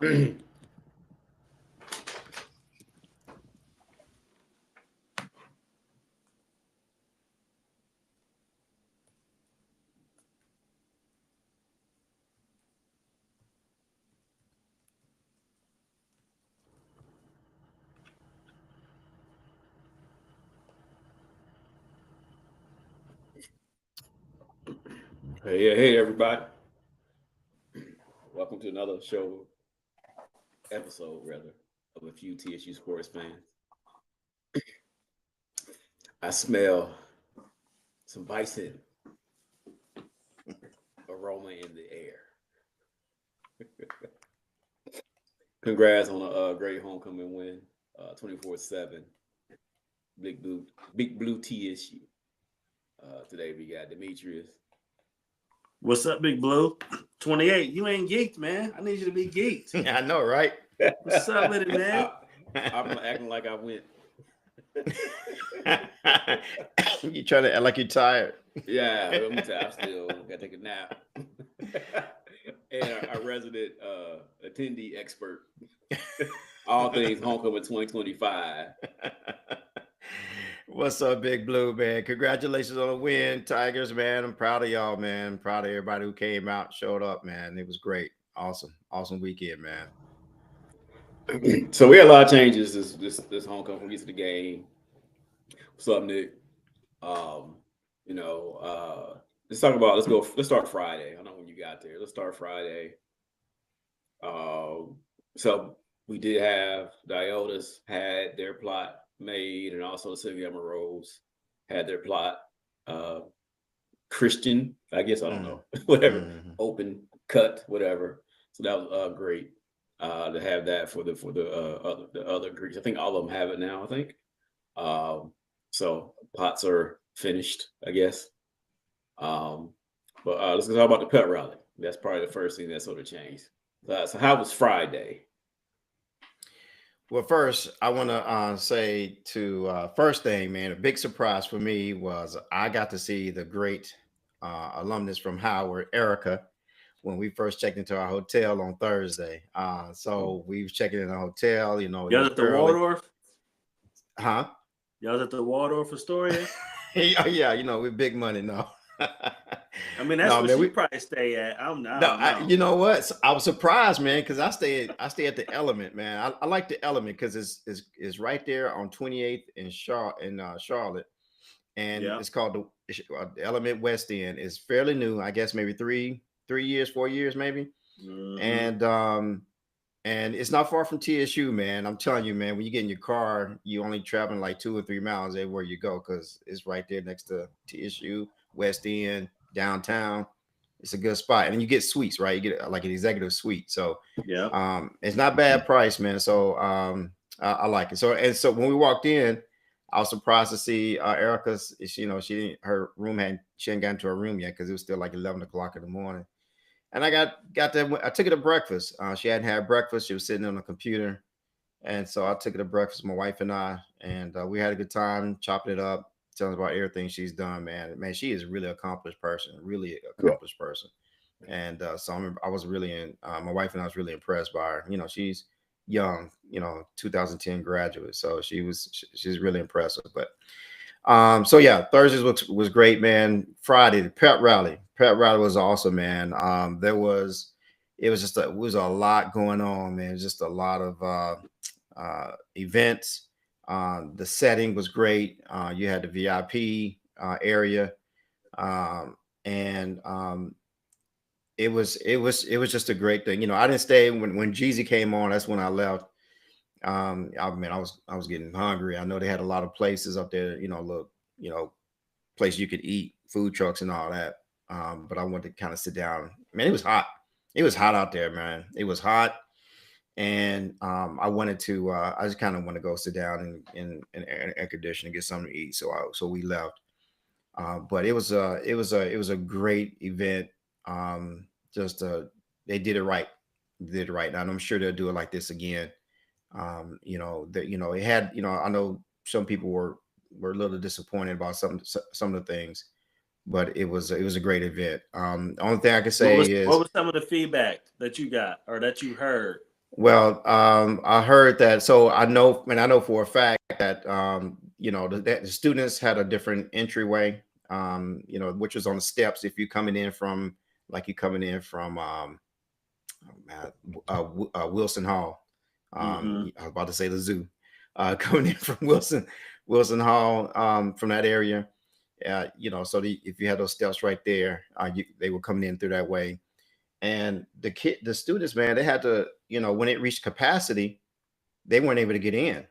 Hey, everybody. Welcome to another episode rather, of a few TSU sports fans. I smell some bison aroma in the air. Congrats on a great homecoming win, 24-7. Big blue TSU. Today we got Demetrius. What's up, Big Blue? 28. You ain't geeked, man. I need you to be geeked. I know, right? What's up with it, man? I'm acting like I went. You trying to act like you're tired? Yeah, I'm tired. I still gotta take a nap. And our resident attendee expert, all things homecoming 2025. What's up, Big Blue, man? Congratulations on the win, Tigers, man. I'm proud of y'all, man. I'm proud of everybody who came out, showed up, man. It was great. Awesome weekend, man. So we had a lot of changes this homecoming from to the game. What's up, Nick? Let's start Friday. I don't know when you got there. Let's start Friday. So we did have the Iotas had their plot made, and also Sylvia Rose had their plot. Christian, I guess, I don't know, whatever, open cut, whatever. So that was great to have that for the other Greeks. I think all of them have it now. I think. So plots are finished, I guess. But let's talk about the pet rally. That's probably the first thing that sort of changed. So how was Friday? Well, first, I want to say first thing, man, a big surprise for me was I got to see the great alumnus from Howard, Erica, when we first checked into our hotel on Thursday. So we was checking in the hotel, Y'all at the Waldorf? Huh? Y'all at the Waldorf Astoria? Yeah, we're big money now. I mean, that's where we probably stay at. You know what? I was surprised, man, because I stay at the Element, man. I like the Element because it's right there on 28th in Charlotte, and it's called the Element West End. It's fairly new, I guess, maybe 4 years, maybe, and it's not far from TSU, man. I'm telling you, man. When you get in your car, you only traveling like 2 or 3 miles everywhere you go because it's right there next to TSU West End. Downtown, it's a good spot, and you get suites, right? You get like an executive suite, so it's not bad price, man. So I like it. So when we walked in, I was surprised to see Erica's. She hadn't gotten into her room yet because it was still like 11 o'clock in the morning. And I got there. I took her to breakfast. She hadn't had breakfast. She was sitting on the computer, and so I took her to breakfast. My wife and I, and we had a good time chopping it up. Telling us about everything she's done, man. Man, she is a really accomplished person, And so I was really my wife and I was really impressed by her. She's young, 2010 graduate. So she's really impressive. But so yeah, Thursdays was great, man. Friday, the pep rally was awesome, man. It was a lot going on, man. Just a lot of events. The setting was great. You had the VIP area, and it was just a great thing. I didn't stay when Jeezy came on. That's when I left. I was getting hungry. I know they had a lot of places up there. Place you could eat, food trucks and all that. But I wanted to kind of sit down. Man, it was hot. It was hot out there, man. It was hot. And I wanted to. I just kind of want to go sit down in air conditioning and get something to eat. So we left. But it was a great event. They did it right. And I'm sure they'll do it like this again. It had. I know some people were a little disappointed about some of the things, but it was a great event. The only thing I can say what was some of the feedback that you got or that you heard? Well, I heard that. So I know for a fact that the students had a different entryway. Which was on the steps. If you're coming in from Wilson Hall. I was about to say the zoo. Coming in from Wilson Hall, from that area. So if you had those steps right there, they were coming in through that way. And the students, man, they had to, when it reached capacity, they weren't able to get in,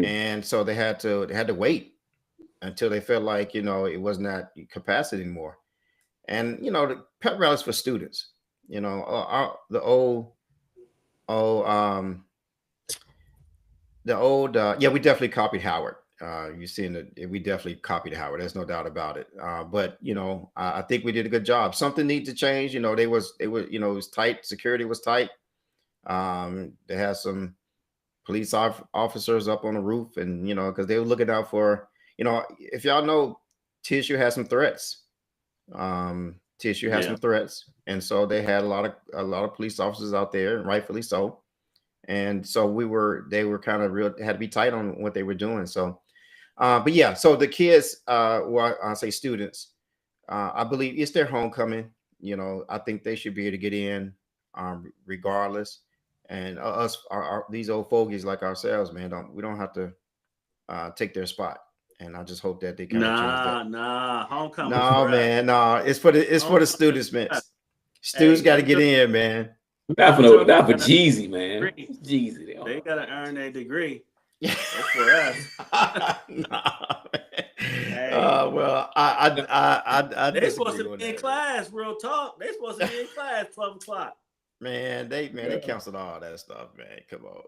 and so they had to wait until they felt like it wasn't that capacity anymore. And the pep rallies for students, the old yeah, we definitely copied Howard. You've seen that we definitely copied Howard. There's no doubt about it. But I think we did a good job. Something needs to change. They were, it was tight. Security was tight. They had some police officers up on the roof, and because they were looking out for, if y'all know, TSU has some threats. TSU has some threats, and so they had a lot of police officers out there, and rightfully so. And so they were kind of had to be tight on what they were doing. So, but yeah, so the kids, I say students, I believe it's their homecoming. I think they should be able to get in, regardless. And these old fogies like ourselves, man, we don't have to take their spot. And I just hope that they kind of change that. Homecoming. No, man, no, it's for the students, man. Students got to get in, man. Not for Jeezy, man. Jeezy, they gotta earn their degree. That's for us. Well, they supposed to be in class. Real talk. They supposed to be in class 12 o'clock. Man, they canceled all that stuff, man. Come on.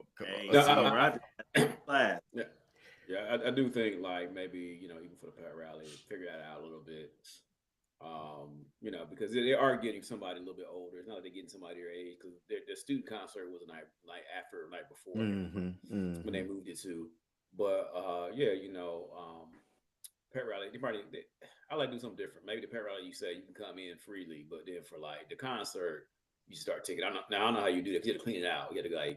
Class. Yeah, I do think like maybe even for the pep rally, figure that out a little bit. Because they are getting somebody a little bit older. It's not like they're getting somebody their age, because the student concert was the night before when they moved it to. But pep rally, I like to do something different. Maybe the pep rally, you say you can come in freely, but then for like the concert, you start taking. I don't know how you do that. You have to clean it out. You have to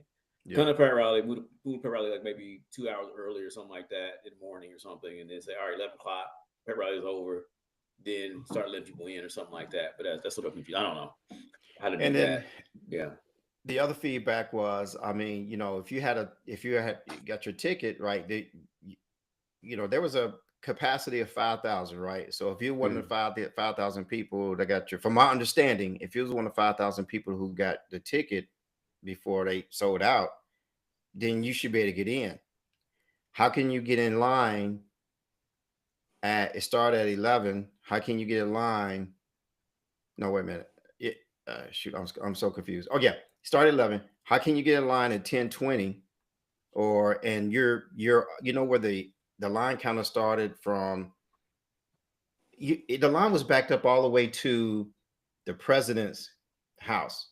come to pep rally, move pep rally like maybe 2 hours early or something like that in the morning or something, and then say, all right, 11 o'clock, pep rally is over. Then start letting people in or something like that. But that's sort of confused. I don't know how to do that. Yeah. The other feedback was, I mean, if you had got your ticket, right, there was a capacity of 5,000, right? So if you were one of the 5,000 people that got from my understanding, if you was one of 5,000 people who got the ticket before they sold out, then you should be able to get in. How can you get in line? It started at 11. How can you get in line? No, wait a minute. Shoot, I'm so confused. Oh yeah, start at 11. How can you get in line at 10:20? And you're where the line kind of started from. The line was backed up all the way to the president's house,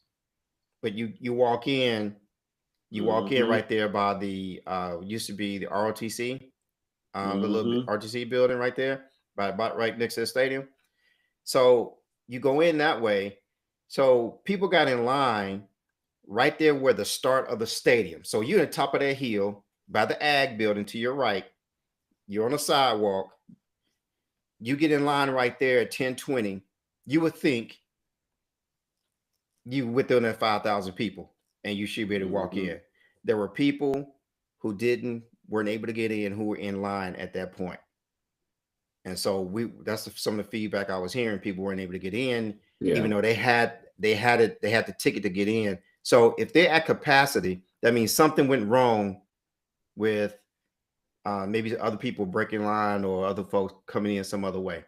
but you walk in, right there by the used to be the ROTC. The little RTC building right there, right next to the stadium. So you go in that way. So people got in line right there where the start of the stadium. So you're at the top of that hill by the Ag building to your right. You're on the sidewalk. You get in line right there at 10:20. You would think you within that 5,000 people, and you should be able to walk in. There were people who weren't able to get in, who were in line at that point. And so that's some of the feedback I was hearing. People weren't able to get in, even though they had the ticket to get in. So if they're at capacity, that means something went wrong with maybe other people breaking line or other folks coming in some other way.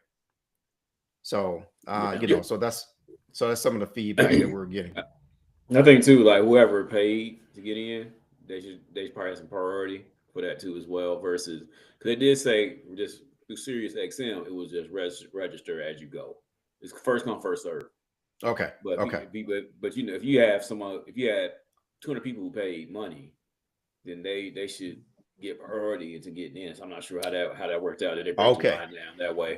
So so that's some of the feedback that we're getting. I think too, like whoever paid to get in, they should probably have some priority for that too as well. Versus, because they did say just through Sirius XM, it was just register as you go. It's first come, first serve. Okay. But if you have if you had 200 people who paid money, then they should get priority into getting in. So I'm not sure how that worked out. They break the line down that way.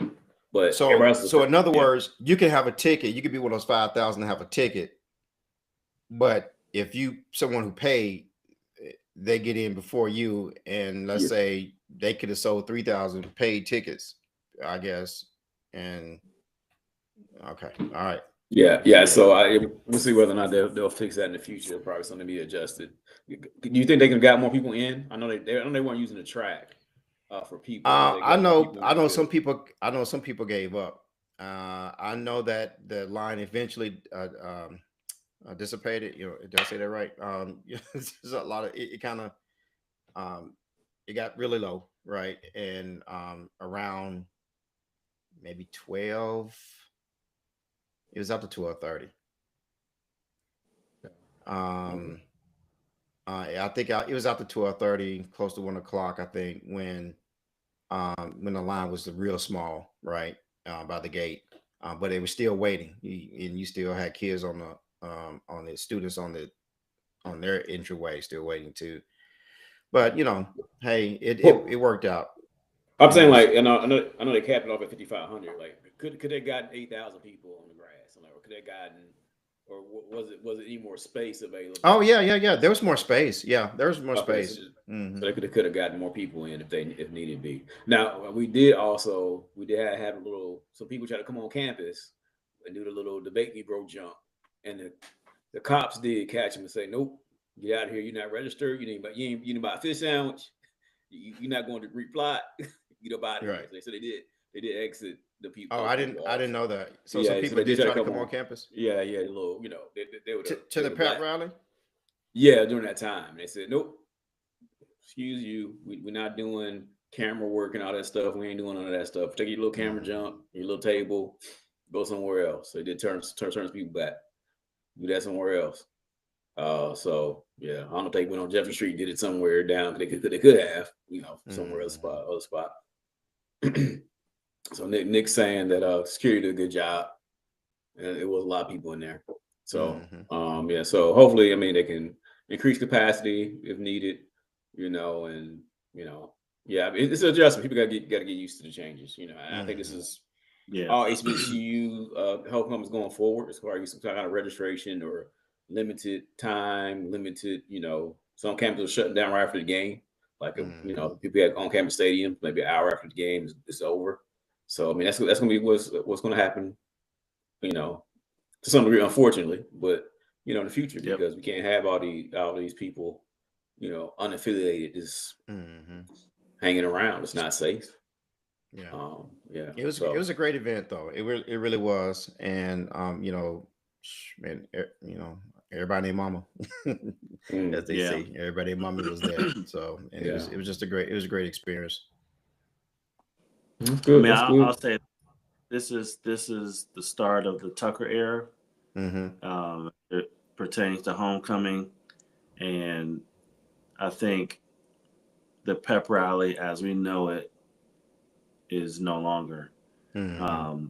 But so in other words, you can have a ticket. You could be one of those 5,000 to have a ticket. But if you someone who paid, they get in before you, and let's say they could have sold 3,000 paid tickets, I guess. And okay, all right. Yeah. So we'll see whether or not they'll fix that in the future. Probably something to be adjusted. Do you think they can got more people in? I know I know they weren't using the track for people. I know some people gave up. I know that the line eventually dissipated. Did I say that right? There's a lot of it kind of it got really low, right? And around maybe 12, it was up to 12:30. I think it was after 12:30, close to 1 o'clock, I think, when the line was real small, right, by the gate. But they were still waiting, and you still had kids on the students on their entryway still waiting too. But hey, it worked out. I'm saying, like, I know they capped it off at 5,500. Like, could they gotten 8,000 people on the grass? Like, or could they gotten, or was it any more space available? Oh yeah. There was more space. Yeah, there was more space. So they could have gotten more people in if needed be. Now we did have a little. So people try to come on campus and do the little debate me bro jump, and the cops did catch them and say, "Nope, get out of here. You're not registered. You didn't buy a fish sandwich. You're not going to Greek plot. You know about it." Right. So they did exit the people. Oh, I didn't know that. So some people did try to come on campus. Yeah, a little. They would to the pep rally. Yeah, during that time, they said, "Nope, excuse you. We're not doing camera work and all that stuff. We ain't doing none of that stuff. Take your little camera jump, your little table, go somewhere else." So they did turn people back. Do that somewhere else. So yeah, I don't know if they went on Jefferson Street, did it somewhere down. They could have, somewhere else other spot. So Nick's saying that security did a good job, and it was a lot of people in there. So yeah, so hopefully, they can increase capacity if needed, and yeah, it's an adjustment. People got to get used to the changes. I think this is all HBCU health numbers going forward. It's probably some kind of registration or limited time, some campuses are shutting down right after the game. Like people at on campus stadium, maybe an hour after the game is over. So that's going to be what's going to happen, to some degree, unfortunately, but in the future, because we can't have all these people, unaffiliated, just hanging around. It's not safe. Yeah. It was a great event though. It really was, and man, everybody named Mama, as they say. Everybody named Mama was there. So it was a great experience. Good. I'll say this is the start of the Tucker era. It pertains to homecoming, and I think the pep rally as we know it is no longer. The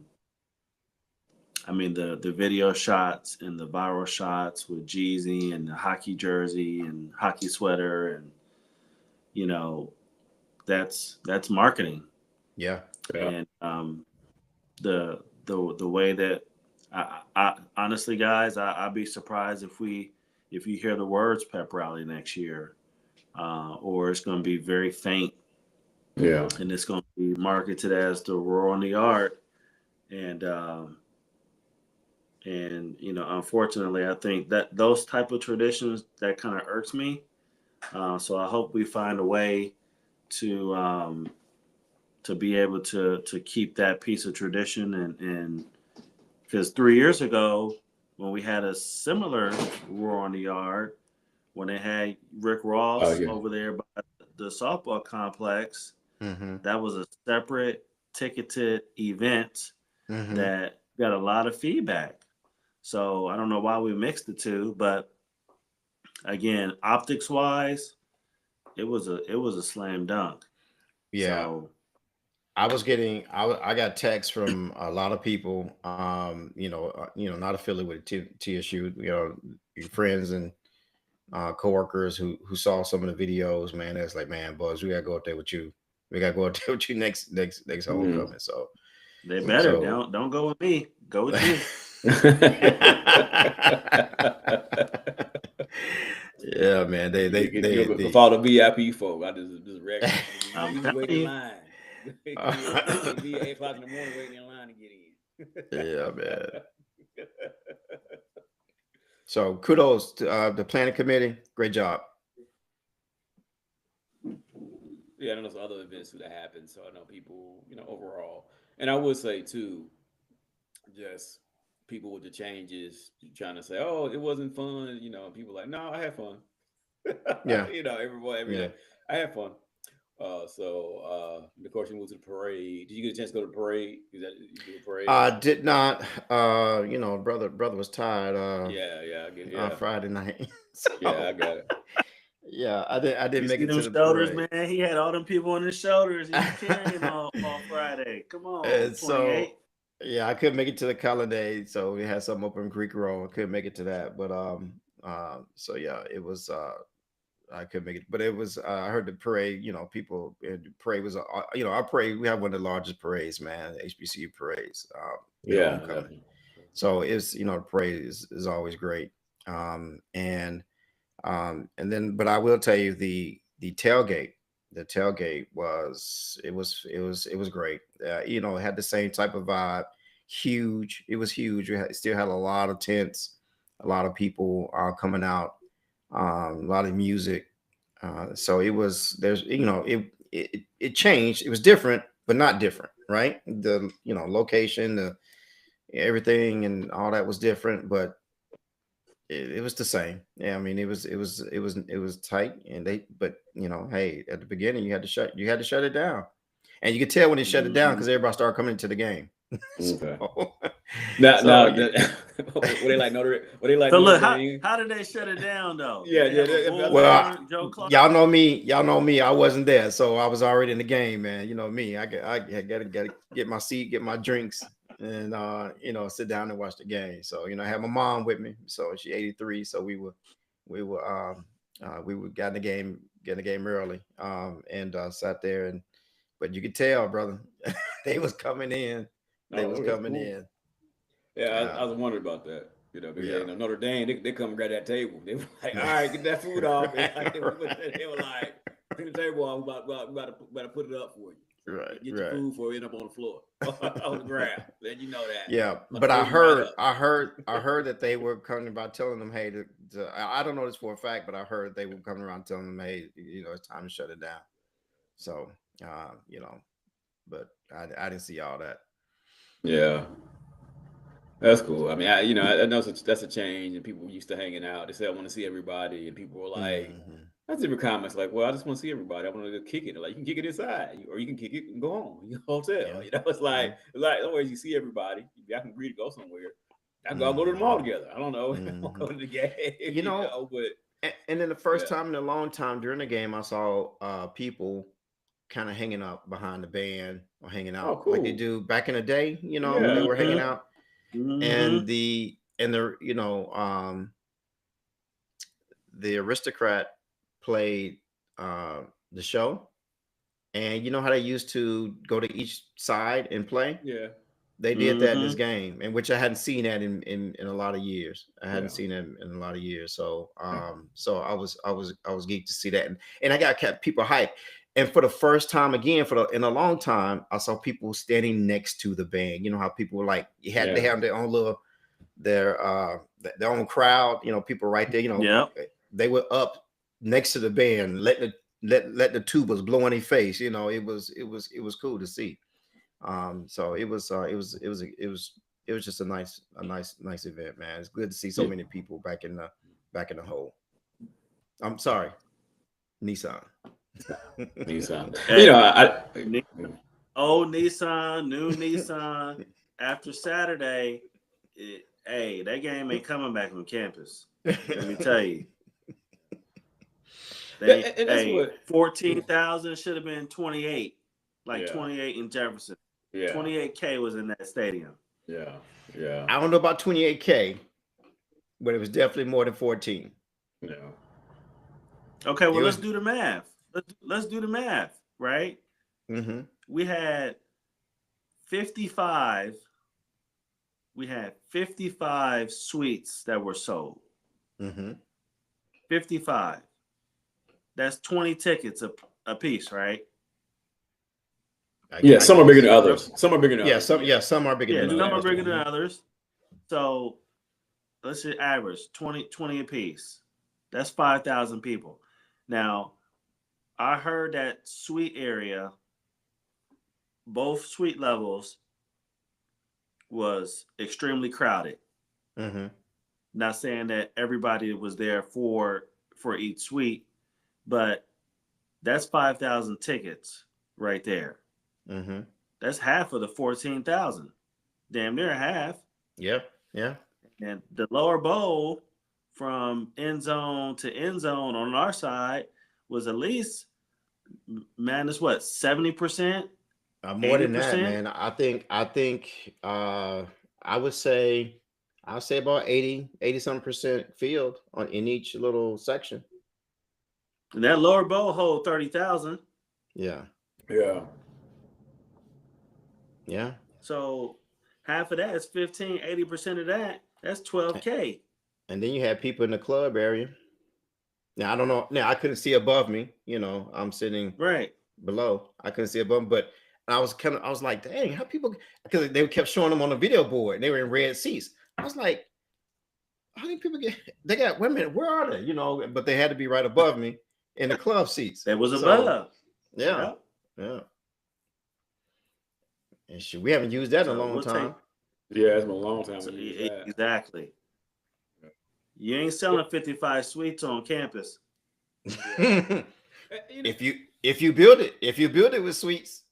video shots and the viral shots with Jeezy and the hockey jersey and hockey sweater, and that's marketing. Yeah. And the way that I honestly, guys, I'd be surprised if you hear the words pep rally next year, or it's going to be very faint. Yeah. And it's going to be marketed as the Roar on the Yard. And unfortunately, I think that those type of traditions, that kind of irks me. So I hope we find a way to be able to keep that piece of tradition, and because 3 years ago when we had a similar Roar on the Yard, when they had Rick Ross over there by the softball complex, that was a separate ticketed event that got a lot of feedback. So I don't know why we mixed the two, but again, optics wise, it was a slam dunk. Yeah. So, I got texts from a lot of people, not affiliated with TSU, your friends and coworkers who saw some of the videos, man. It's like, man, Buzz, we gotta go up there with you. We gotta go up there with you next homecoming. So they better don't go with me. Go with you. Yeah, man. They for all the VIP folk, I just regular. I'm You telling wait in you. line. They be 8 o'clock in the morning waiting in line to get in. Yeah, man. So kudos to the planning committee. Great job. Yeah, I know there's other events that happen, so I know people, overall. And I would say too, just people with the changes trying to say, "Oh, it wasn't fun," people like, "No, I had fun." Yeah. Everybody, every Yeah. day, I had fun. Of course, you moved to the parade. Did you get a chance to go to the parade? You do a parade? I did not. Brother was tired. Yeah, I get, yeah, Friday night. yeah, I So got it. yeah, I didn't You make see it them to the shoulders, parade. man. He had all them people on his shoulders. He was carrying on Friday. Come on, And 28. so yeah, I couldn't make it to the colonnade. So we had something up in Greek Row. I couldn't make it to that. But so yeah, it was I couldn't make it, but it was. I heard the parade. People. The parade was. Our parade. We have one of the largest parades, man. HBCU parades. Yeah, homecoming. definitely. So it's the parade is always great. And then, but I will tell you the tailgate. The tailgate was great. It had the same type of vibe. Huge. It was huge. Still had a lot of tents, a lot of people coming out, a lot of music. So it was it changed. It was different, but not different, right? The location, the everything, and all that was different, but it was the same. Yeah, I mean it was tight, and but hey, at the beginning you had to shut it down, and you could tell when they shut it down because everybody started coming into the game. Okay. So, Now, so what they like Notre? What they like So Notre look, Dame? how did they shut it down though? Yeah, Did they have yeah, a yeah, well, bullhorn, Joe Clark? y'all know me. Y'all know me. I wasn't there, so I was already in the game, man. You know me. I gotta get my seat, get my drinks, and sit down and watch the game. So I had my mom with me. So she 83. So we were getting the game early. And sat there, but you could tell, brother, they was coming in. They was That's coming cool. in. Yeah, I was wondering about that. Because Yeah. Notre Dame, they come and grab that table. They were like, "All right, get that food off." And they were like, "Bring the table off. We about to put it up for you. Right. Get your food before it end up on the floor, on the ground. Let you know that." Yeah, I'll but I close you right heard, up. I heard that they were coming about telling them, hey, I don't know this for a fact, but I heard they were coming around telling them, hey, it's time to shut it down. So, but I didn't see all that. Yeah, that's cool. I mean, I know that's a change, and people used to hanging out. They said, "I want to see everybody," and people were like, Mhm. "That's different comments." Like, "Well, I just want to see everybody. I want to kick it." Like, you can kick it inside, or you can kick it and go home. You hotel. Yeah. It's like otherwise you see everybody. Y'all can agree to go somewhere. I'll go to the Mhm. mall together. I don't know. Mhm. Go to the game. But And then the first yeah. time in a long time during the game, I saw people kind of hanging out behind the band or hanging Oh, out like they cool. do back in the day, when they Yeah, were hanging Mhm. yeah, out. Mhm. And the Aristocrat played the show, and you know how they used to go to each side and play. yeah, They did that in this Mhm. game, and which I hadn't seen that in a lot of years. I hadn't yeah. seen that in a lot of years. So I was geeked to see that, and I got kept people hyped. And for the first time again, in a long time, I saw people standing next to the band. You know how people were like they Yeah. have their own little their own crowd. People right there. Yep. They were up next to the band, let the tubas blow in their face. It was cool to see. So it was just a nice event, man. It's good to see so many people back in the hole. I'm sorry, Nissan. Nissan. Hey, I old Nissan, new Nissan. After Saturday, hey, that game ain't coming back on campus. Let me tell you. and that's Hey, what. 14,000 should have been 28, like Yeah, 28 in Jefferson. yeah, 28K was in that stadium. yeah, yeah, I don't know about 28K, but it was definitely more than 14. yeah. Okay, It well, let's was. do the math. Let's do the math, right? Mm-hmm. We had 55. We had 55 suites that were sold. Mm-hmm. 55. That's 20 tickets a piece, right? Yeah, some are bigger than others. Some are bigger than others. Some are bigger than others. Some are bigger than others. So let's say average 20 a piece. That's 5,000 people. Now, I heard that suite area, both suite levels, was extremely crowded. Mm-hmm. Not saying that everybody was there for each suite, but that's 5,000 tickets right there. Mm-hmm. That's half of the 14,000. Damn near half. Yep. Yeah. And the lower bowl from end zone to end zone on our side was at least, man, it's what, 70%? More than that, man. I think I would say about 80 some percent field in each little section. And that lower bowl hold 30,000. Yeah. Yeah. Yeah. So half of that is 15, 80% of that, that's 12K. And then you had people in the club area. Now I don't know. Now I couldn't see above me, I'm sitting right below. I couldn't see above, but I was like, dang, how people, because they kept showing them on the video board and they were in red seats. I was like, how many people they got, wait a minute, where are they? But they had to be right above me in the club seats. That was above. Yeah. And we haven't used that in a long time. Yeah, it's been a long time. Exactly. You ain't selling 55 suites on campus. If you build it with suites,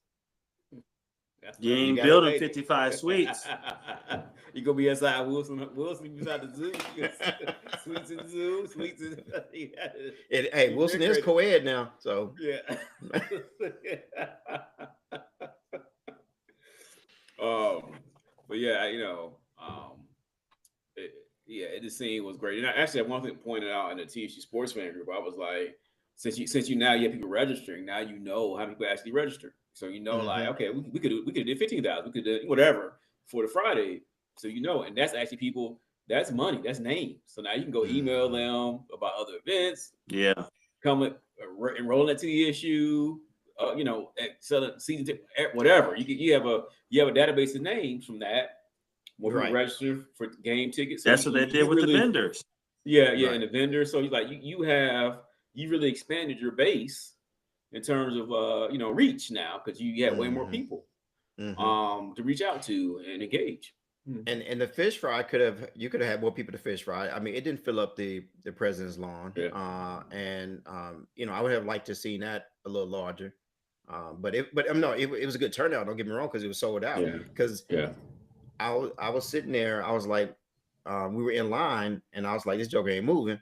you ain't building 55 suites. You gonna be inside Wilson beside the zoo. Suites in the zoo, suites in hey, Wilson is co-ed now, so yeah. But yeah, the scene was great. And actually, one thing pointed out in the TSU Sports Fan group, I was like, since you now you have people registering, now you know how many people actually register. So like, okay, we could do 15,000, we could do whatever for the Friday. So and that's actually people. That's money. That's names. So now you can go email them about other events. Yeah, come enrolling at TSU. Selling season ticket, whatever. You have a database of names from that. More people register for game tickets. So that's what they did with the vendors. Yeah, and the vendors. So you really expanded your base in terms of reach now, because you have way more people to reach out to and engage. And the fish fry you could have had more people to fish fry. I mean, it didn't fill up the president's lawn. Yeah. I would have liked to see that a little larger. But it was a good turnout. Don't get me wrong, because it was sold out. Because I was sitting there. I was like, we were in line, and I was like, this joker ain't moving.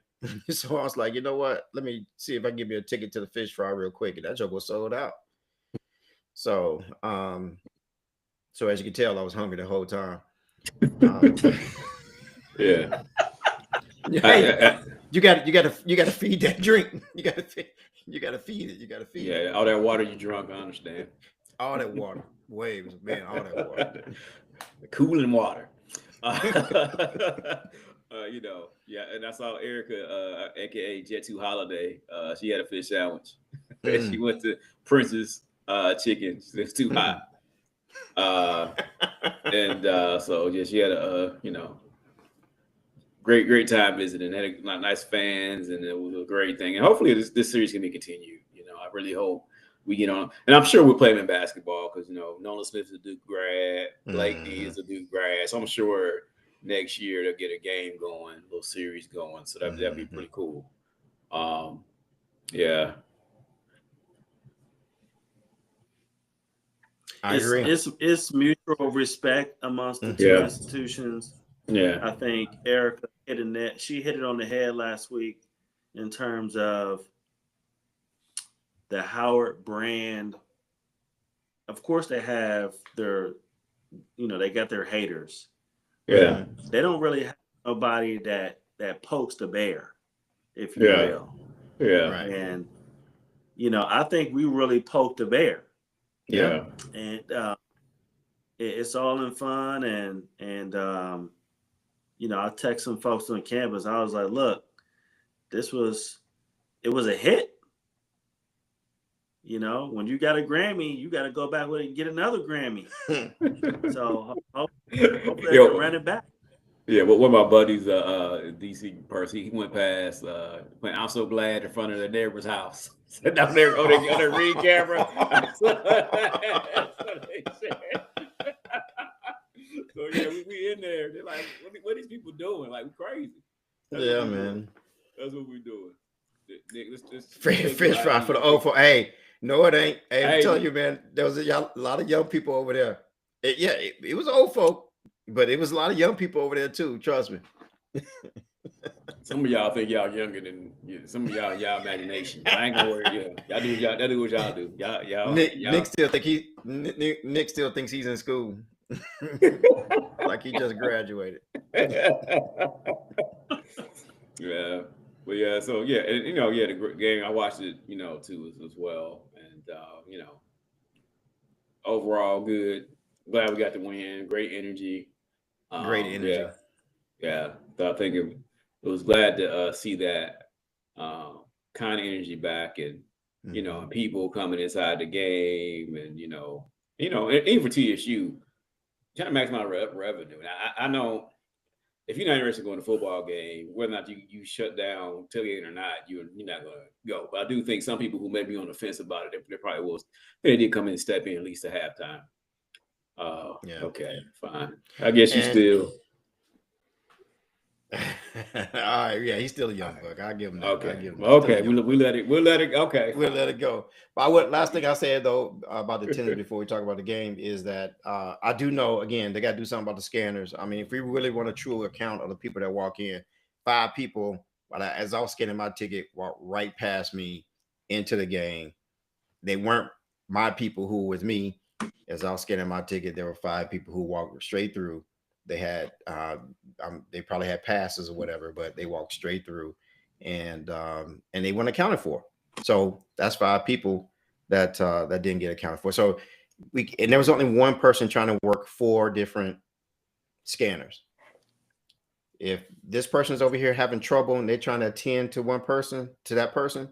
So I was like, you know what? Let me see if I can give me a ticket to the fish fry real quick. And that joker was sold out. So, so as you can tell, I was hungry the whole time. Yeah. Hey, you got to feed that drink. You got to feed it. You got to feed it. All that water you drunk, I understand. All that water, waves, man. All that water, cooling water. And I saw Erica, aka Jet 2 Holiday. She had a fish sandwich. She went to Prince's Chicken. It's too hot. So she had a great time visiting. Had a nice fans, and it was a great thing. And hopefully this series can be continued. I really hope we get on. And I'm sure we'll play them in basketball, because Nolan Smith is a Duke grad, Blake D is a Duke grad. So I'm sure next year they'll get a game going, a little series going. So that'd be pretty cool. Yeah. I agree. It's mutual respect amongst the two institutions. Yeah, I think Erica hit a net. She hit it on the head last week in terms of the Howard brand. Of course, they have their, they got their haters. Yeah, they don't really have nobody that pokes the bear, if you will. Yeah, right. And I think we really poked the bear. Yeah, and it's all in fun, and I text some folks on campus. I was like, look, it was a hit. You know, when you got a Grammy, you got to go back with it and get another Grammy. So hopefully they can run it back. Yeah, but one of my buddies, DC person, he went past, went, I'm so glad in front of the neighbor's house. Sat down there on the ring camera. So yeah, we in there. They're like, what are these people doing? Like, we crazy. Yeah, man. That's what we doing. Fish fry for the old folks. Hey, no, it ain't. Hey, I'm telling you, man, there was a lot of young people over there. It was old folk, but it was a lot of young people over there too. Trust me. Some of y'all think y'all younger than some of y'all imagination. I ain't gonna worry. Yeah, y'all do what y'all do. Y'all. Nick still thinks he's in school. Like he just graduated. Yeah. But yeah, so yeah, and the game, I watched it, too, as well. And overall good. Glad we got the win. Great energy. Great energy. Yeah. So I think it was glad to see that kind of energy back, and people coming inside the game, and even for TSU, trying to maximize revenue. And I know if you're not interested in going to a football game, whether or not you shut down tailgating or not, you're not going to go. But I do think some people who may be on the fence about it, they probably will. They did come in and step in at least at halftime. Okay, fine. I guess you still. All right, yeah, he's still a young buck. I'll give him that. Okay, we let it. Okay, we'll let it go. But last thing I said though about the tennis before we talk about the game is that I do know, again, they got to do something about the scanners. I mean, if we really want a true account of the people that walk in, 5 people, as I was scanning my ticket, walked right past me into the game. They weren't my people who was me. As I was scanning my ticket, there were 5 people who walked straight through. They had they probably had passes or whatever, but they walked straight through, and they weren't accounted for. So that's 5 people that didn't get accounted for. So and there was only one person trying to work 4 different scanners. If this person's over here having trouble and they're trying to attend to that person,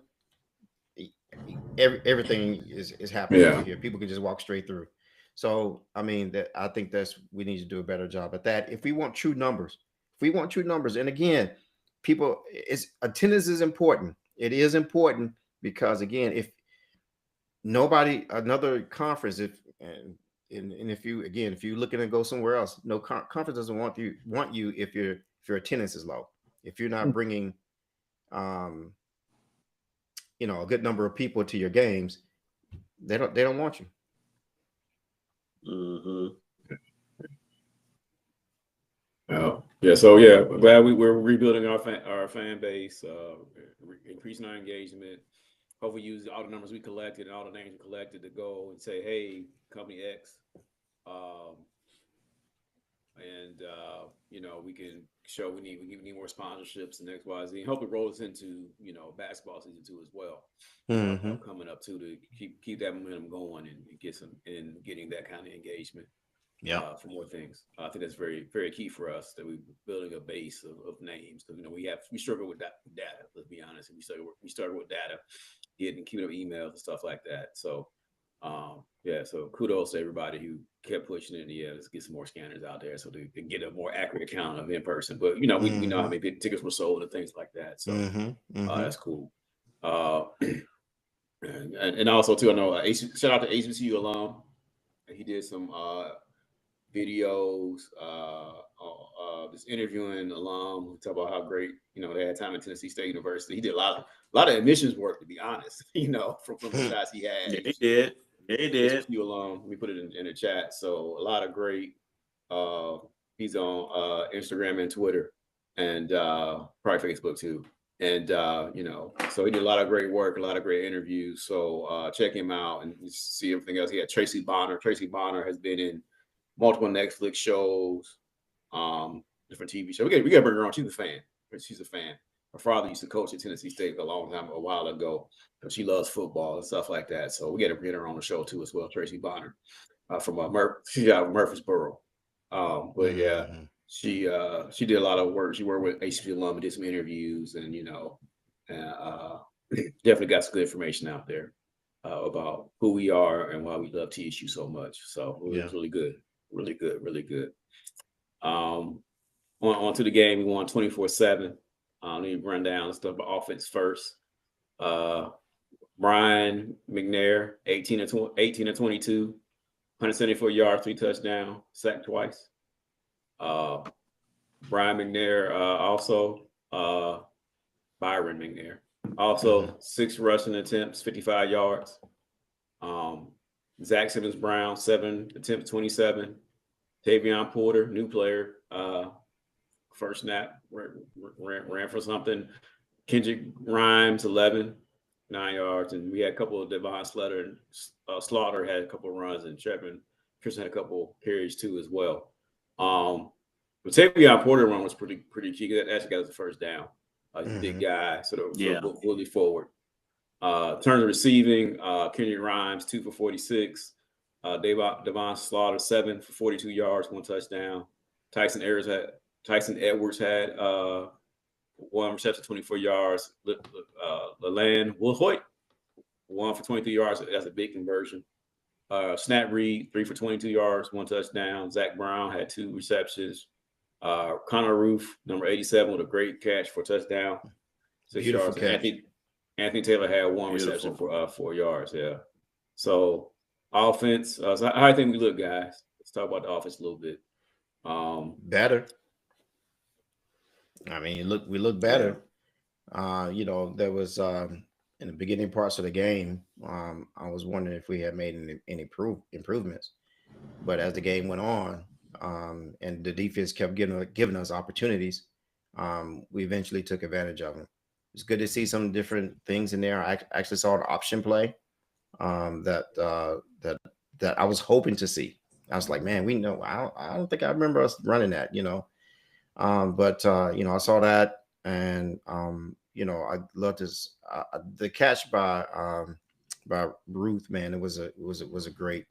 everything is happening over here. People can just walk straight through. So, I mean, I think we need to do a better job at that. If we want true numbers, and again, attendance is important. It is important because, again, if another conference, if you're looking to go somewhere else, no conference doesn't want you if your attendance is low. If you're not bringing, a good number of people to your games, they don't want you. Mm-hmm. Oh, yeah. So yeah, glad we're rebuilding our fan base, increasing our engagement. Hopefully, use all the numbers we collected and all the names we collected to go and say, "Hey, company X," we can show we need more sponsorships and XYZ, and hope it rolls into basketball season 2 as well. Coming up too, to keep that momentum going and getting that kind of engagement. For more things. I think that's very, very key for us, that we're building a base of names, because we struggle with data. Let's be honest. We started with data, keeping up emails and stuff like that. So so kudos to everybody who kept pushing it. Let's get some more scanners out there so they can get a more accurate account of in person. But we know how many tickets were sold and things like that. So that's cool. And also too, I know shout out to HBCU alum. He did some videos, just interviewing alum who talk about how great they had time at Tennessee State University. He did a lot of admissions work, to be honest. From the shots he had. Yeah, he did. HBCU alum. Let me put it in the chat. So a lot of great. He's on Instagram and Twitter, and probably Facebook too. And so he did a lot of great work, a lot of great interviews. So check him out and see everything else. He had Tracy Bonner. Tracy Bonner has been in multiple Netflix shows, different TV shows. We got to bring her on. She's a fan. She's a fan. Her father used to coach at Tennessee State a while ago. But she loves football and stuff like that. So we got to bring her on the show too as well. Tracy Bonner from she's out of Murfreesboro. But she did a lot of work. She worked with HBCU alum and did some interviews, and and definitely got some good information out there about who we are and why we love TSU so much. So it was really good, really good, really good. On to the game, we won 24-7. Let me run down stuff about offense first. Brian McNair, 18 of 22, 174 yards, 3 touchdowns, sacked twice. Brian McNair, also Byron McNair, also 6 rushing attempts, 55 yards. Zach Simmons Brown, 7 attempts, 27. Tavion Porter, new player, first snap, ran for something. Kendrick Rhymes, 11, 9 yards. And we had a couple of Devon Slaughter had a couple of runs, and Tristan had a couple of carries too as well. But Tavion Porter run was pretty key. That actually got us the first down. He's a big guy, sort of fully forward. Turn to receiving, Kendrick Rhymes, 2 for 46. Devon Slaughter, 7 for 42 yards, 1 touchdown. Tyson Edwards had 1 reception, 24 yards. Leland Woolhoit, 1 for 23 yards. That's a big conversion. Snap Reed, 3 for 22 yards, 1 touchdown. Zach Brown had 2 receptions. Connor Roof, number 87, with a great catch for a touchdown. 6 yards. Anthony Taylor had 1 reception for 4 yards. Yeah. So offense. So how do you think we look, guys? Let's talk about the offense a little bit. Better. I mean, we look better. There was in the beginning parts of the game, I was wondering if we had made any improvements. But as the game went on, and the defense kept giving us opportunities, we eventually took advantage of them. It's good to see some different things in there. I actually saw an option play that I was hoping to see. I was like, man, I don't think I remember us running that, but I saw that, and I loved the catch by Ruth. Man, it was a great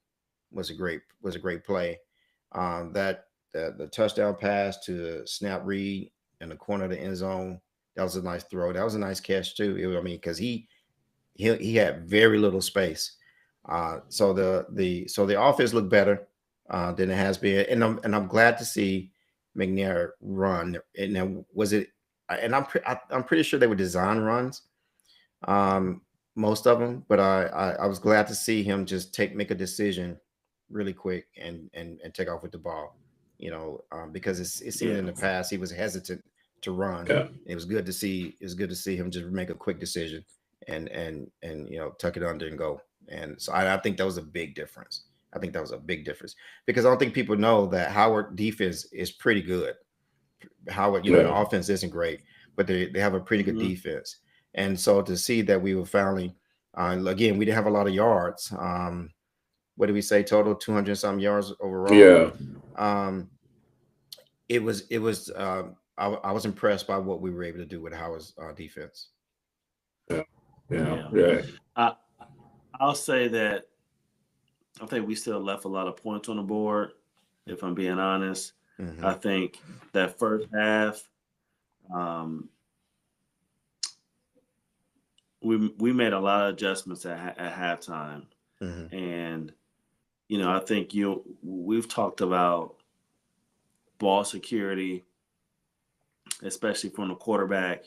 play. That the touchdown pass to Snap Reed in the corner of the end zone, that was a nice throw. That was a nice catch too. Because he had very little space. So the offense looked better than it has been, and I'm glad to see McNair run. And then I'm pretty sure they were design runs, most of them. But I was glad to see him just make a decision really quick and take off with the ball. Because it seemed in the past he was hesitant to run. Yeah. It was good to see him just make a quick decision and tuck it under and go. And so I think that was a big difference. Because I don't think people know that Howard defense is pretty good. Howard, the offense isn't great, but they have a pretty good defense. And so to see that we were finally, again, we didn't have a lot of yards. What did we say total? 200 something yards overall. Yeah. It was. I was impressed by what we were able to do with Howard's defense. Yeah. I'll say that I think we still left a lot of points on the board, if I'm being honest. Mm-hmm. I think that first half, we made a lot of adjustments at halftime. Mm-hmm. And, I think we've talked about ball security, especially from the quarterback.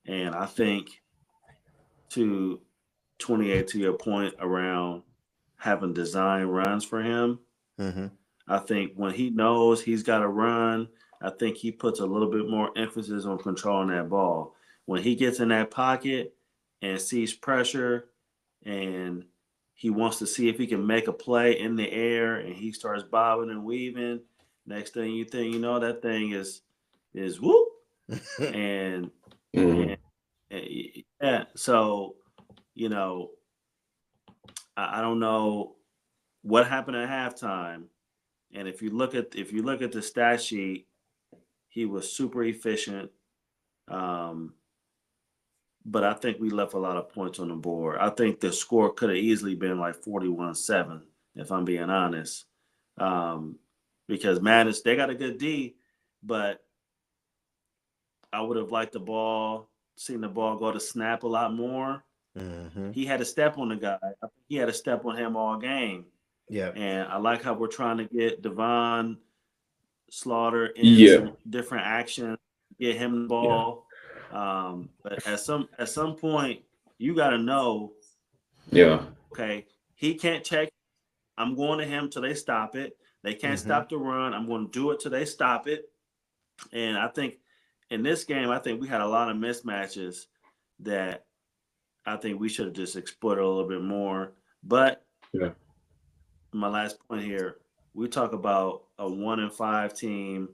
And I think to 28, to your point around having design runs for him, mm-hmm. I think when he knows he's got to run, I think he puts a little bit more emphasis on controlling that ball. When he gets in that pocket and sees pressure and he wants to see if he can make a play in the air and he starts bobbing and weaving, next thing you think, that thing is whoop. and, and yeah, so, I don't know what happened at halftime. And if you look at the stat sheet, he was super efficient. But I think we left a lot of points on the board. I think the score could have easily been like 41-7, if I'm being honest. Because they got a good D, but I would have liked the ball seen the ball go to snap a lot more. He had a step on the guy. I think he had a step on him all game. Yeah. And I like how we're trying to get Devon Slaughter in some different action, get him the ball. But at some point, you got to know. Yeah. Okay, he can't check. I'm going to him till they stop it. They can't stop the run. I'm going to do it till they stop it. And I think in this game, I think we had a lot of mismatches that I think we should have just exploited a little bit more. But my last point here, we talk about a 1-5 team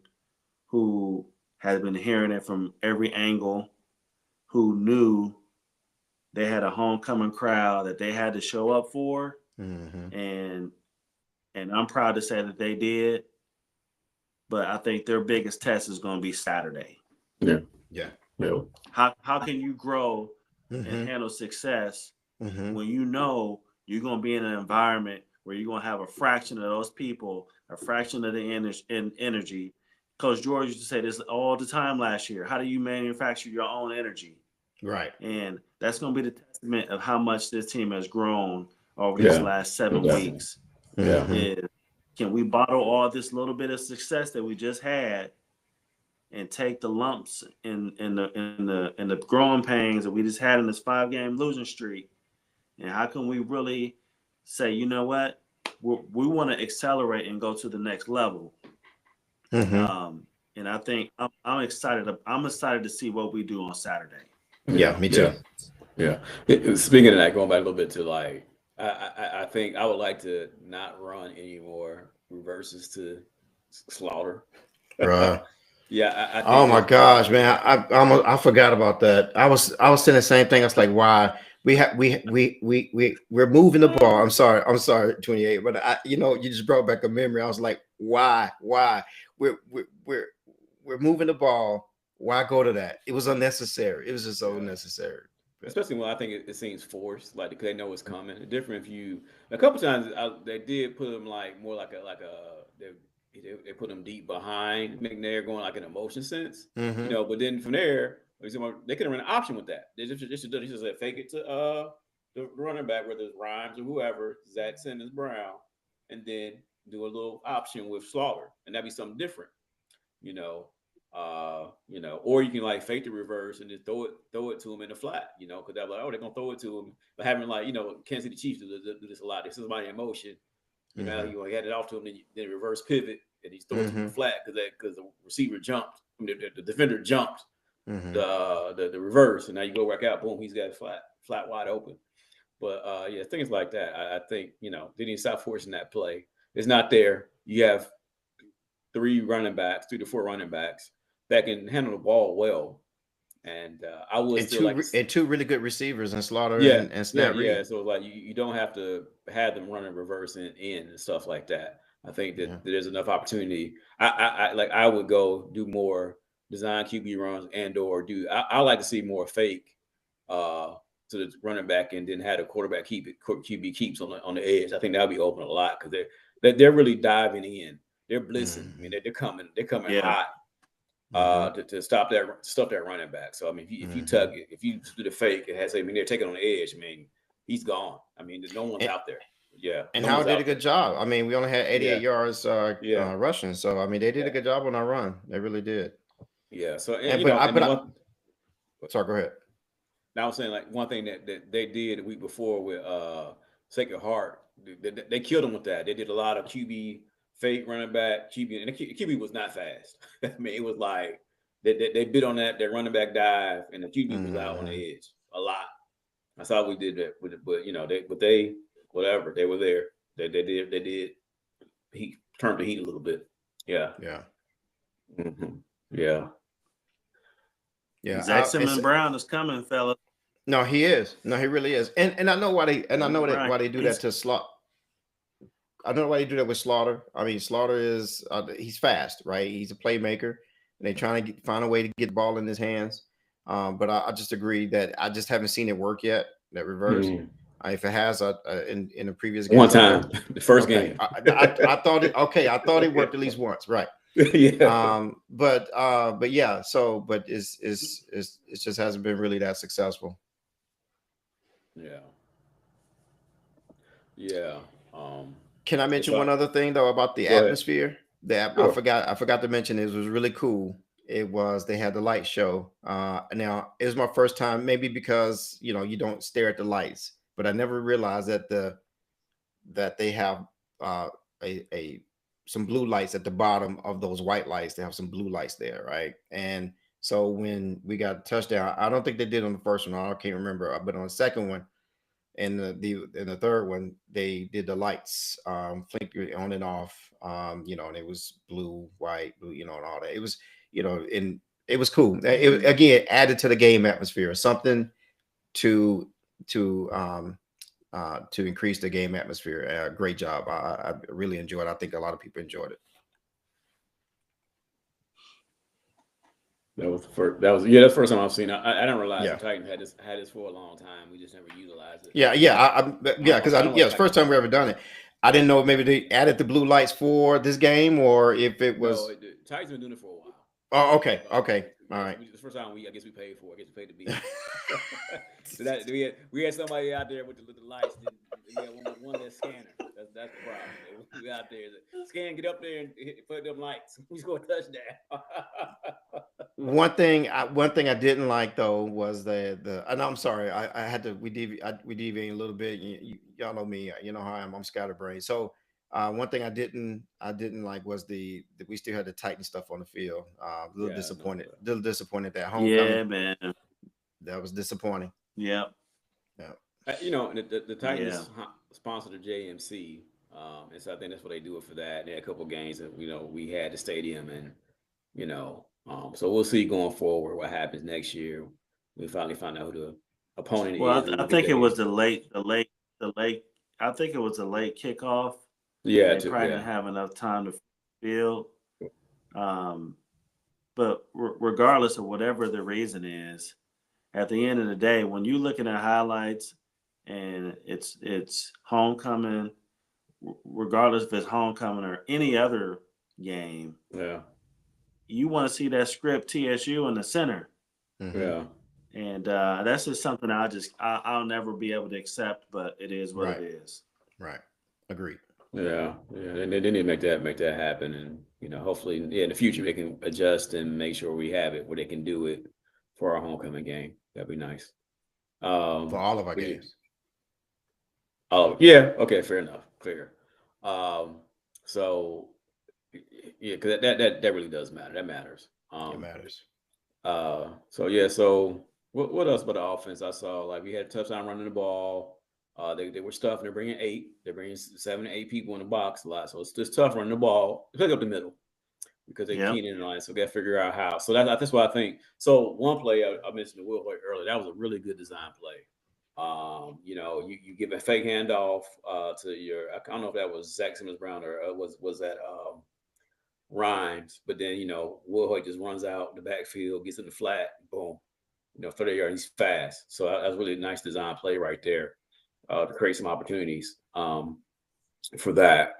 who has been hearing it from every angle, who knew they had a homecoming crowd that they had to show up for. And I'm proud to say that they did. But I think their biggest test is going to be Saturday. Yeah. How can you grow and handle success when you know you're going to be in an environment where you're going to have a fraction of those people, a fraction of the energy? Coach George used to say this all the time last year. How do you manufacture your own energy? Right. And that's going to be the testament of how much this team has grown over these last 7 weeks. Can we bottle all this little bit of success that we just had and take the lumps in the growing pains that we just had in this 5-game losing streak? And how can we really say, you know what, we want to accelerate and go to the next level? And I think I'm excited. I'm excited to see what we do on Saturday. Yeah, me too. Yeah. Speaking of that, going back a little bit to like, I think I would like to not run any more reverses to Slaughter. Right. I think oh my gosh, man! I forgot about that. I was saying the same thing. I was like, why we're moving the ball. I'm sorry, 28. But you just brought back a memory. I was like, why? We're moving the ball. Why go to that? It was unnecessary. It was just so unnecessary. Especially when I think it seems forced, like because they know it's coming. It's different if you a couple times they did put them like more like they put them deep behind McNair, going like in a motion sense, But then from there, they could have run an option with that. They just said fake it to the running back, whether it's Rhymes or whoever, Zach Sanders Brown, and then do a little option with Slaughter, and that'd be something different, or you can like fake the reverse and just throw it to him in the flat, because they're like, oh, they're gonna throw it to him, but having like Kansas City Chiefs do this a lot. This is my emotion, you had it off to him, then reverse pivot and he's throwing it to him flat because the receiver jumped, the defender jumped the reverse, and now you go back out, boom, he's got it flat wide open. But things like that, I think they need to stop forcing that play. It's not there. You have 3 to 4 running backs that can handle the ball well, and I would still and 2 really good receivers in Slaughter and Snap Reed. Yeah. So like you don't have to have them running reverse and in and stuff like that. I think that there's enough opportunity. I would go do more design QB runs or do. I like to see more fake to the running back and then have the quarterback QB keeps on the edge. I think that'll be open a lot because they're really diving in. They're blitzing. I mean, they're coming hot to stop that running back. So I mean, if you tug it, if you do the fake, it has they're taking on the edge. I mean, he's gone. I mean, there's no one's out there. Yeah, and Howard did a good job. I mean, we only had 88 yards rushing, so I mean, they did a good job on our run. They really did. Yeah. So sorry, go ahead. Now I'm saying like one thing that they did the week before with Sacred Heart, they killed them with that. They did a lot of QB fake running back QB, and the QB was not fast. I mean, it was like they bit on that running back dive, and the QB was out on the edge a lot. That's how we did that with it, but they whatever, they were there. They did. He turned the heat a little bit. Yeah. Yeah. Zach Simmons Brown is coming, fella. No, he is. No, he really is. And I know why they do that to Slaughter. I don't know why they do that with Slaughter. I mean, Slaughter is he's fast, right? He's a playmaker, and they're trying to find a way to get the ball in his hands. But I just agree that I just haven't seen it work yet. That reverse. If it has, in a previous game, one time, the first game, I thought it. Okay, I thought it worked at least once, right? Yeah. But yeah, so but it just hasn't been really that successful. Yeah. Yeah. Um, Can I mention one so other thing though about the go ahead. atmosphere? Sure. I forgot to mention it was really cool. It was they had the light show. Now it was my first time, maybe because you don't stare at the lights, but I never realized that they have uh a some blue lights at the bottom of those white lights. They have some blue lights there, right? And so when we got a touchdown, I don't think they did on the first one. I can't remember, but on the second one and the third one, they did the lights flicker on and off. And it was blue, white, blue, and all that. It was, and it was cool. It again added to the game atmosphere, something to to um to increase the game atmosphere. Great job. I really enjoyed it. I think a lot of people enjoyed it. That was the first. That's the first time I've seen it. I didn't realize the Yeah. Titans had this for a long time. We just never utilized it. Yeah, yeah, because I don't yeah, like it's the first time we ever done it. I didn't know maybe they added the blue lights for this game or if it No, was. the Titans been doing it for a while. Oh, okay, okay, all right. The first time I guess we paid for it. I guess we paid to be. So that we had somebody out there with the lights. We had one less scanner. That's the problem. We out there. Scan, get up there and put them lights. We score a touchdown. One thing I didn't like though was and I'm sorry, I had to we deviate a little bit. Y'all know me, you know how I am. I'm scatterbrained. So one thing I didn't like was that we still had the Titan stuff on the field. A little disappointed. That homecoming. Yeah, man. That was disappointing. Yeah. Yeah. The Titans sponsor the JMC, and so I think that's what they do it for that. They had a couple of games that we had the stadium, and so we'll see going forward what happens next year. We finally find out who the opponent Well, is. I think it was the late. I think it was a late kickoff. Yeah, they probably didn't have enough time to field. But regardless of whatever the reason is, at the end of the day, when you're looking at highlights and it's homecoming, regardless if it's homecoming or any other game, you want to see that script TSU in the center. Mm-hmm. Yeah. And that's just something I'll never be able to accept, but it is what it is. Right. Agreed. Yeah. And they need to make that happen, and hopefully, in the future they can adjust and make sure we have it where they can do it for our homecoming game. That'd be nice. For all of our games. Oh yeah. Okay. Fair enough. Clear. So yeah, because that really does matter. That matters. It matters. So what else about the offense? I saw like we had a tough time running the ball. They were stuffing. They're bringing 8. They're bringing 7 to 8 people in the box a lot. So it's just tough running the ball, especially up the middle, because they keyed in the line. So we got to figure out how. So that's what I think. So one play I mentioned to Will Hoyt earlier. That was a really good design play. You give a fake handoff to your. I don't know if that was Zach Simmons-Brown or was that Rhymes. But then Will Hoyt just runs out the backfield, gets in the flat, boom. 30 yards. He's fast. So that's really a nice design play right there. To create some opportunities for that.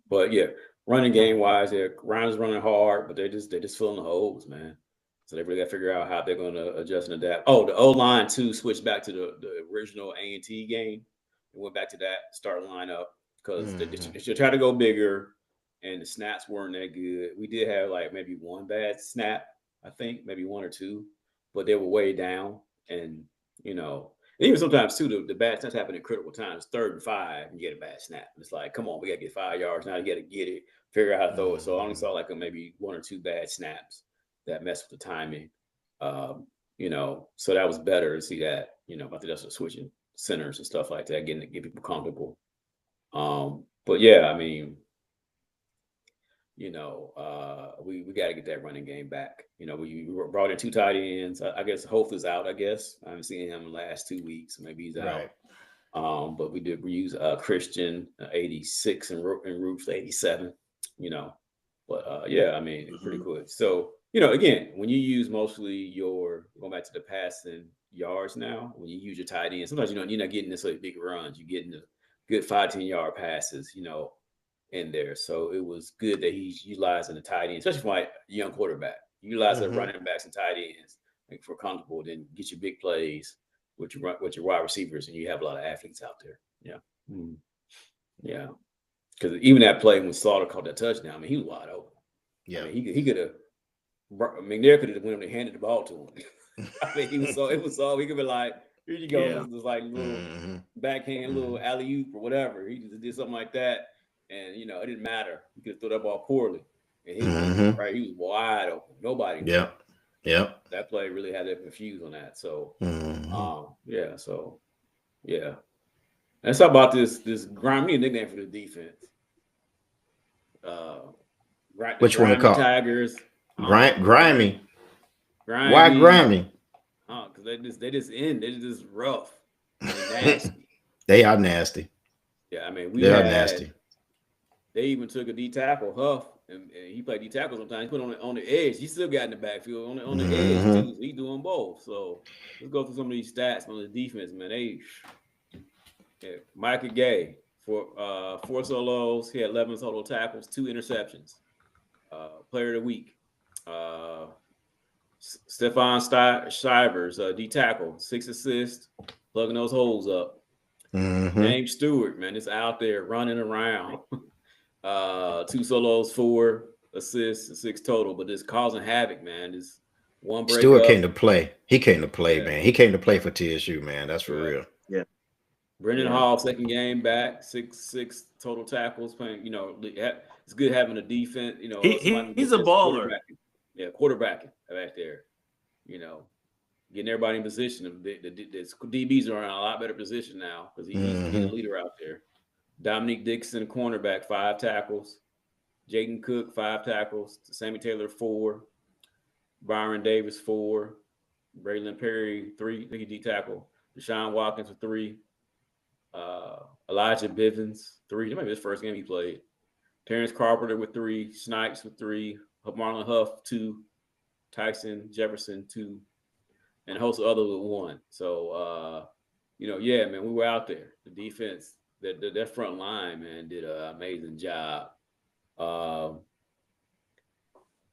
But yeah, running game wise, Ryan's running hard, but they're just filling the holes, man. So they really got to figure out how they're going to adjust and adapt. Oh, the O-line too switched back to the original A&T game. They went back to that starting lineup because they tried to go bigger, and the snaps weren't that good. We did have like maybe one bad snap, I think, maybe 1 or 2, but they were way down, and even sometimes too, the bad snaps happen in critical times. 3rd and 5, and you get a bad snap. It's like, come on, we gotta get 5 yards now. You gotta get it, figure out how to throw it. So I only saw like maybe 1 or 2 bad snaps that messed with the timing. So that was better to see that. I think that's what switching centers and stuff like that, get people comfortable. But yeah, I mean, we got to get that running game back. We brought in 2 tight ends. I guess Hoth is out. I haven't seen him in the last 2 weeks. Maybe he's out. But we use Christian 86 and Roots 87. But yeah, I mean, it's pretty cool. So again, when you use mostly going back to the passing yards now, when you use your tight end, sometimes you're not getting necessarily big runs. You're getting the good 5-10 yard passes. in there. So it was good that he's utilizing the tight end, especially for a young quarterback. Utilize the running backs and tight ends for comfortable, then get your big plays with your wide receivers, and you have a lot of athletes out there. Yeah, yeah. Because even that play when Slaughter caught that touchdown, I mean, he was wide open. Yeah, I mean, he could have. McNair could have went and handed the ball to him. I mean, he could be like, here you go. Yeah. It was like little backhand, little alley oop or whatever. He just did something like that, and it didn't matter. He could have threw that ball poorly, and he was wide open. Nobody. Yeah. That play really had them confused on that. So, yeah. So, yeah. Let's talk about this grimy nickname for the defense. Which one? Called Tigers. Grimy. Why grimy? Because they just rough. Nasty. They are nasty. Yeah, I mean they are nasty. They even took a D tackle, Huff, and he played D tackle sometimes. He put on the edge. He still got in the backfield on the edge too. So he doing both. So let's go through some of these stats on the defense, man. Micah Gay for 4 solos. He had 11 total tackles, 2 interceptions. Player of the week. Stefan Shivers, D tackle, 6 assists, plugging those holes up. James Stewart, man, is out there running around. 2 solos, 4 assists, 6 total, but just causing havoc, man. Just one break. Stewart came to play. He came to play, man. He came to play for TSU, man. That's for real. Yeah. Brendan Hall, second game back, 6 total tackles. Playing, it's good having a defense. He's a baller. Quarterbacking back there. Getting everybody in position. The DBs are in a lot better position now because he's the leader out there. Dominique Dixon, cornerback, 5 tackles. Jaden Cook, 5 tackles. Sammy Taylor, 4. Byron Davis, 4. Braylon Perry, 3. I think he D tackle. Deshaun Watkins with 3. Elijah Bivens, 3. That might be his first game he played. Terrence Carpenter with 3. Snipes with 3. Marlon Huff, 2. Tyson Jefferson, 2. And a host of others with 1. So, yeah, man, we were out there. The defense, that front line, man, did an amazing job.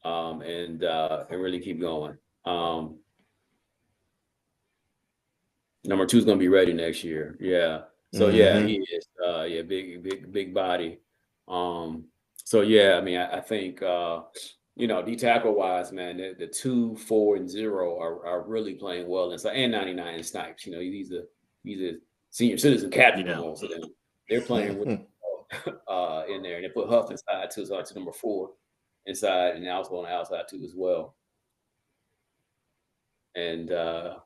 And really keep going. Number 2 is going to be ready next year. Yeah. So yeah, he is. Big body. So yeah, I mean, I think D tackle wise, man, the 2, 4, and 0 are really playing well. And 99 and Snipes. He's a senior citizen captain. So they're playing with in there, and they put Huff inside too. So it's number 4 inside, and also on the outside too as well. And I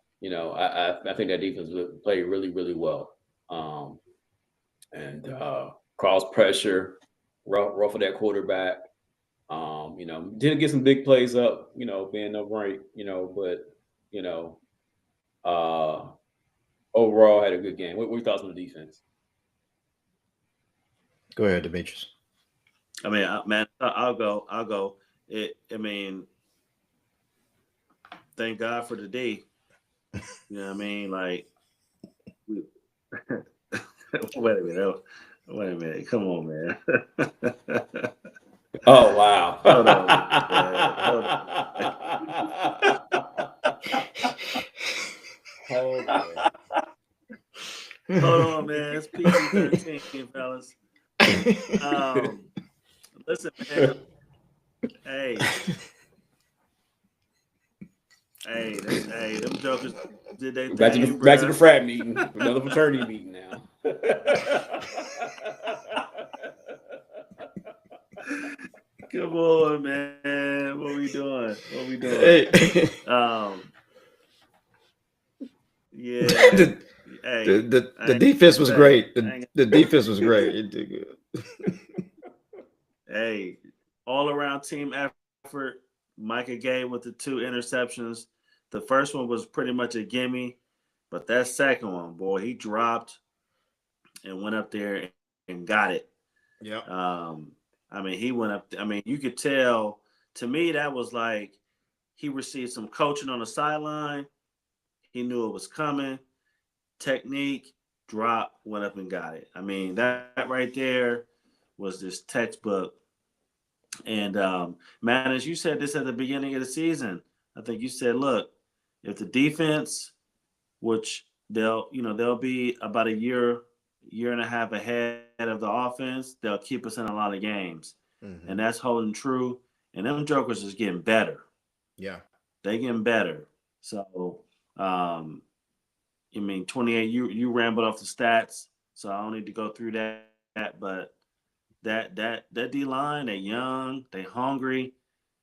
think that defense played really, really well. And cross pressure, rough of that quarterback. Didn't get some big plays up, being upright, but overall had a good game. What are your thoughts on the defense? Go ahead, Demetrius. I mean, man, I'll go. Thank God for the day. You know what I mean? Like, wait a minute. Come on, man. Oh, wow. Hold on, Hold on, man. It's PG-13, fellas. Listen, man. Hey, them jokers did they back to the frat meeting, another fraternity meeting now. Come on, man. What we doing? Hey. Yeah. The defense was great. The defense was great. It did good. Hey, all around team effort. Micah Gay with the 2 interceptions. The first one was pretty much a gimme, but that second one, boy, he dropped and went up there and got it. Yeah. I mean, he went up. I mean, you could tell. To me, that was like he received some coaching on the sideline. He knew it was coming. Technique, drop, went up and got it. I mean, that right there was this textbook. And man, as you said this at the beginning of the season, I think you said, look, if the defense, which they'll be about a year and a half ahead of the offense, they'll keep us in a lot of games. And that's holding true. And them jokers is getting better. Yeah. They getting better. So, I mean, 28, you rambled off the stats, so I don't need to go through that. But that D-line, they young, they hungry.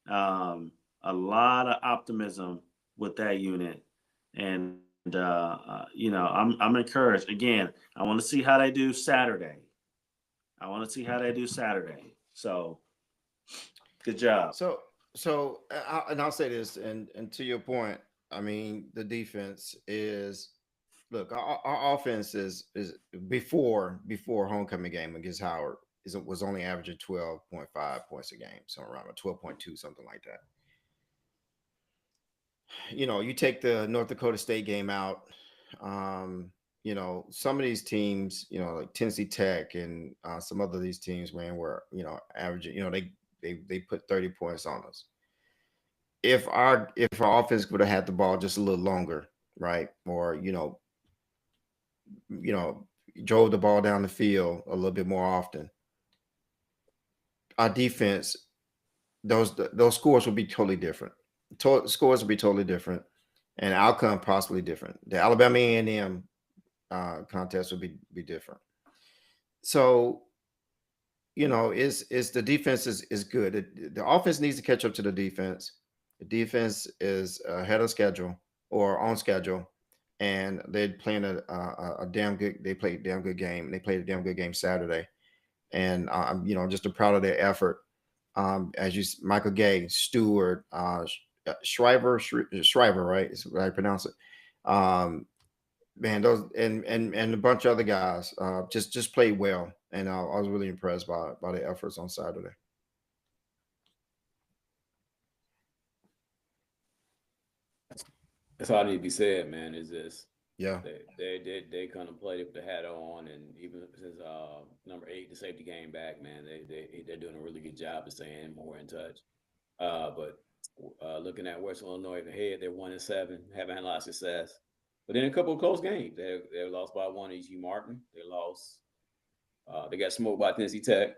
A lot of optimism with that unit. And, I'm encouraged. Again, I want to see how they do Saturday. So, good job. So, I'll say this, and to your point, I mean, the defense is, look, our offense is before homecoming game against Howard was only averaging 12.5 points a game, so around 12.2, something like that. You take the North Dakota State game out. Some of these teams, like Tennessee Tech and some other these teams, man, were averaging, they put 30 points on us. If our offense would have had the ball just a little longer, right, or drove the ball down the field a little bit more often, our defense, those scores would be totally different. Scores would be totally different, and outcome possibly different. The Alabama A&M contest would be different. So, is the defense is good. The offense needs to catch up to the defense. The defense is ahead of schedule or on schedule, and they're playing a damn good. They played a damn good game. They played a damn good game Saturday, and I'm just proud of their effort. Michael Gay, Stewart, Shriver, right? Is what I pronounce it. Man, those and a bunch of other guys just played well, and I was really impressed by the efforts on Saturday. That's all I need to be said, man. Is this? Yeah, they kind of played with the hat on, and even since number 8, the safety came back, man, they're doing a really good job of staying more in touch. But looking at Western Illinois ahead, they're 1-7, haven't had a lot of success. But then a couple of close games. They lost by 1 to ECU Martin. They lost. They got smoked by Tennessee Tech.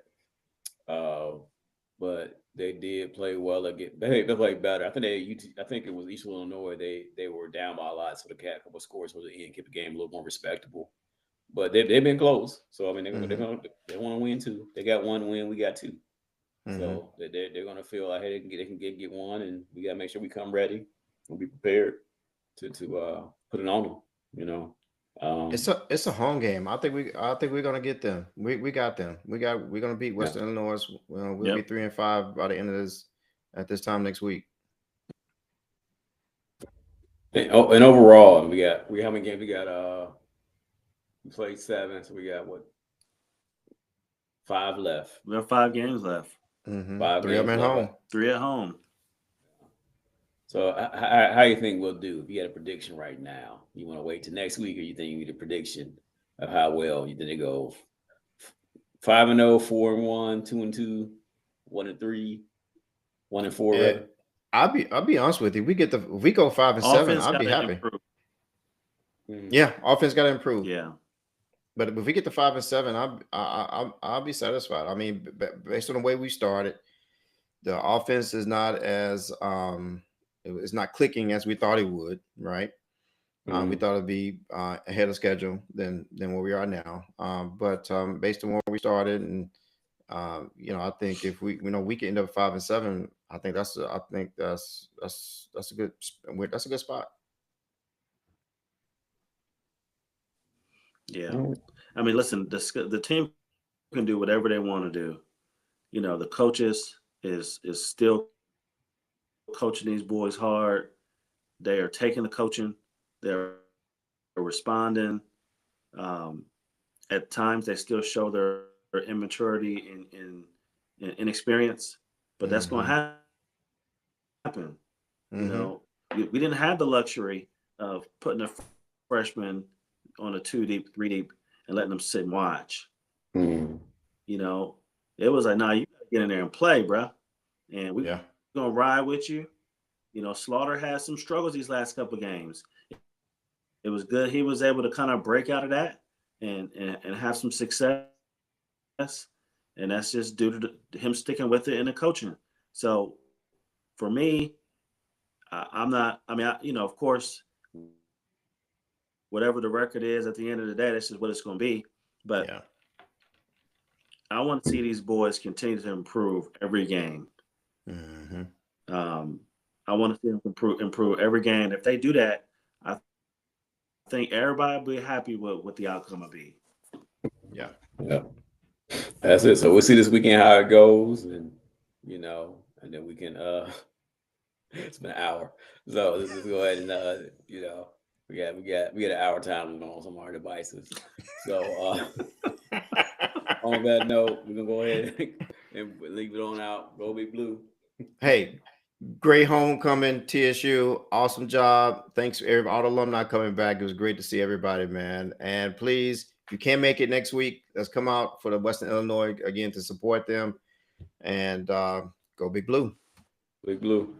But they did play well again. They played better. I think it was Eastern Illinois. They were down by a lot, so they had a couple of scores for the end, kept the game a little more respectable. But they've been close. So I mean, they want to win too. They got 1 win, we got 2. So they're gonna feel like hey, they can get 1, and we gotta make sure we come ready and be prepared to put it on them. It's a home game. I think we're gonna get them. We got them. We're gonna beat Western Illinois. We'll be 3-5 by the end of this time next week. And overall, we how many games we got? We played 7, so we got 5 left. We have 5 games left. 5 3 games at home. 3 at home. So how you think we'll do? If you had a prediction right now, you want to wait till next week, or you think you need a prediction of how well you think they go? 5-0, 4-1, 2-2, 1-3, 1-4. I'll be honest with you. If we go 5-7, I'll be happy. Yeah, offense got to improve. Yeah, but if we get to 5-7, I'll be satisfied. I mean, based on the way we started, the offense is not as it's not clicking as we thought it would, right? We thought it'd be ahead of schedule than where we are now. But based on where we started, and I think if we can end up 5-7, I think that's a good spot. Yeah, I mean, listen, the team can do whatever they want to do. The coaches is still coaching these boys hard. They are taking the coaching. They're responding. At times, they still show their immaturity and inexperience, but that's going to happen. We didn't have the luxury of putting a freshman on a 2 deep, 3 deep, and letting them sit and watch. It was like, nah, you gotta get in there and play, bro. And we're Yeah. gonna ride with you. You know, Slaughter had some struggles these last couple of games. It was good. He was able to kind of break out of that and have some success. And that's just due to him sticking with it in the coaching. So for me, I'm not, I mean, you know, of course, whatever the record is at the end of the day, that's just what it's going to be. But Yeah. I want to see these boys continue to improve every game. Mm-hmm. I want to see them improve every game. If they do that, I think everybody will be happy with what the outcome will be. Yeah. Yeah. That's it. So we'll see this weekend how it goes, and you know, and then we can it's been an hour. So let's just go ahead and you know, we got an hour time limit on some of our devices. So on that note, we're gonna go ahead and leave it on out. Go Big Blue. Hey, great homecoming, TSU. Awesome job. Thanks for all the alumni coming back. It was great to see everybody, man. And please, if you can't make it next week, let's come out for the Western Illinois again to support them. And go Big Blue. Big Blue.